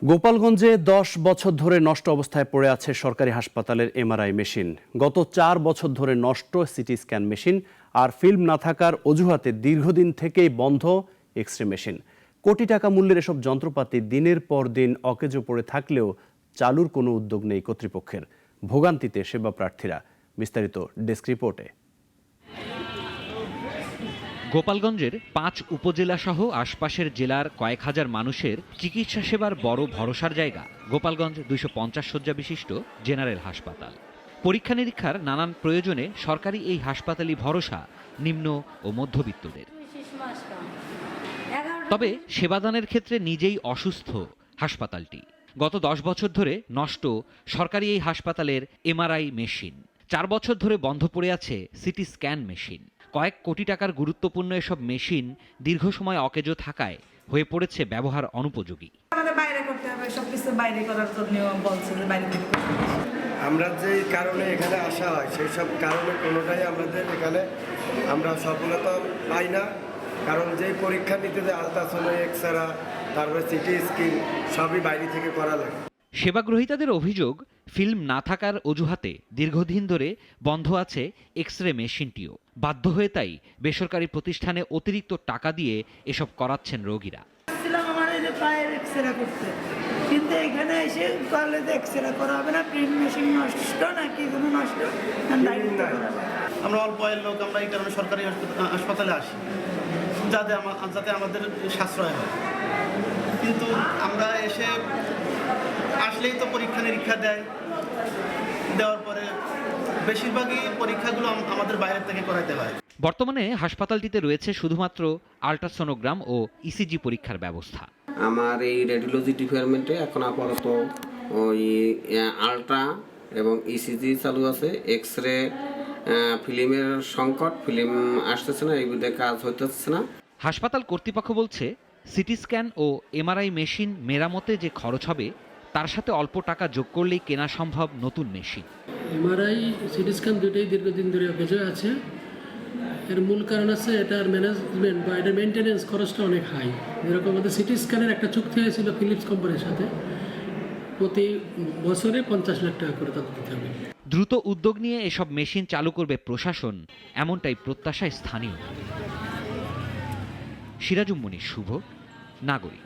গোপালগঞ্জে ১০ বছর ধরে নষ্ট অবস্থায় পড়ে আছে সরকারি হাসপাতালের এমআরআই মেশিন। গত ৪ বছর ধরে নষ্ট সিটি স্ক্যান মেশিন আর ফিল্ম না থাকার অজুহাতে দীর্ঘদিন থেকেই বন্ধ এক্স রে মেশিন। কোটি টাকা মূল্যের এসব যন্ত্রপাতি দিনের পর দিন অকেজো পড়ে থাকলেও চালুর কোনো উদ্যোগ নেই কর্তৃপক্ষের। ভোগান্তিতে সেবা প্রার্থীরা। বিস্তারিত ডেস্ক রিপোর্টে। গোপালগঞ্জের ৫ উপজেলা সহ আশপাশের জেলার কয়েক হাজার মানুষের চিকিৎসা সেবার বড় ভরসার জায়গা গোপালগঞ্জ ২৫০ শয্যা বিশিষ্ট জেনারেল হাসপাতাল। পরীক্ষা নিরীক্ষার নানান প্রয়োজনে সরকারি এই হাসপাতালই ভরসা নিম্ন ও মধ্যবিত্তদের। তবে সেবাদানের ক্ষেত্রে নিজেই অসুস্থ হাসপাতালটি। গত ১০ বছর ধরে নষ্ট সরকারি এই হাসপাতালের এমআরআই মেশিন। ৪ বছর ধরে বন্ধ পড়ে আছে সিটি স্ক্যান মেশিন। কয়েক কোটি টাকার গুরুত্বপূর্ণ এসব মেশিন দীর্ঘ সময় অকেজো থাকায় হয়ে পড়েছে ব্যবহার অনুপযোগী। আমাদের বাইরে করতে হবে, সবকিছু বাইরে করার জন্য বলছে যে বাইরে থেকে করতে হবে। আমরা যে কারণে এখানে আসা হয় সেই সব কারণে কোনোটাই আমাদের এখানে আমরা সফলতা পাই না। কারণ যে পরীক্ষা নিতে যে আলট্রাসাউন্ড, এক্সরা, তারপরে সিটি স্ক্যান সবই বাইরে থেকে করা লাগে। সেবাগ্রহীতাদের অভিযোগ, ফিল্ম না থাকার অজুহাতে দীর্ঘদিন ধরে বন্ধ আছে এক্স রে মেশিনটিও। বাধ্য হয়ে তাই বেসরকারি প্রতিষ্ঠানে অতিরিক্ত টাকা দিয়ে এসব করাচ্ছেন রোগীরা। আমার এই যে পায়ের এক্সরে করতে, কিন্তু এখানে এসে বলে যে এক্সরে করা হবে না, প্রিন্ট মেশিন নষ্ট নাকি কোনো নষ্ট আমরা অল্প আয়ের লোক, আমরা এই কারণে সরকারি হাসপাতালে আসি যাতে আমাদের সাশ্রয় হয়। কিন্তু আমরা আসলেই তো পরীক্ষা নিরীক্ষা দেওয়ার পরে বেশিরভাগই পরীক্ষাগুলো আমাদের বাইরে থেকে করাতে হয়। বর্তমানে হাসপাতালটিতে রয়েছে শুধুমাত্র আল্ট্রাসোনোগ্রাম ও ইসিজি পরীক্ষার ব্যবস্থা। আমার এই রেডিওলজি ডিপার্টমেন্টে এখন আপাতত ওই আল্ট্রা এবং ইসিজি চালু আছে। এক্স রে ফিল্মের সংকট, ফিল্ম আসতেছে না, এই বিধে কাজ হইতেছে না। হাসপাতাল কর্তৃপক্ষ বলছে, সিটি স্ক্যান ও এমআরআই মেশিন মেরামতে যে খরচ হবে তার সাথে অল্প টাকা যোগ করলেই কেনা সম্ভব নতুন মেশিন। এমআরআই, সিটি স্ক্যান দুটোই দীর্ঘদিন ধরে অকেজো আছে। এর মূল কারণ আছে এটার ম্যানেজমেন্ট বা এটার মেনটেন্যান্স খরচটা অনেক হাই। যেরকম আমাদের সিটি স্ক্যানের একটা চুক্তি হয়েছিল ফিলিপস কোম্পানির সাথে, প্রতি বছরে ৫০ লাখ টাকা করে তাদের দিতে হবে। দ্রুত উদ্যোগ নিয়ে এসব মেশিন চালু করবে প্রশাসন, এমনটাই প্রত্যাশায় স্থানীয়। সিরাজুম মুনির, শুভ, নাগরিক।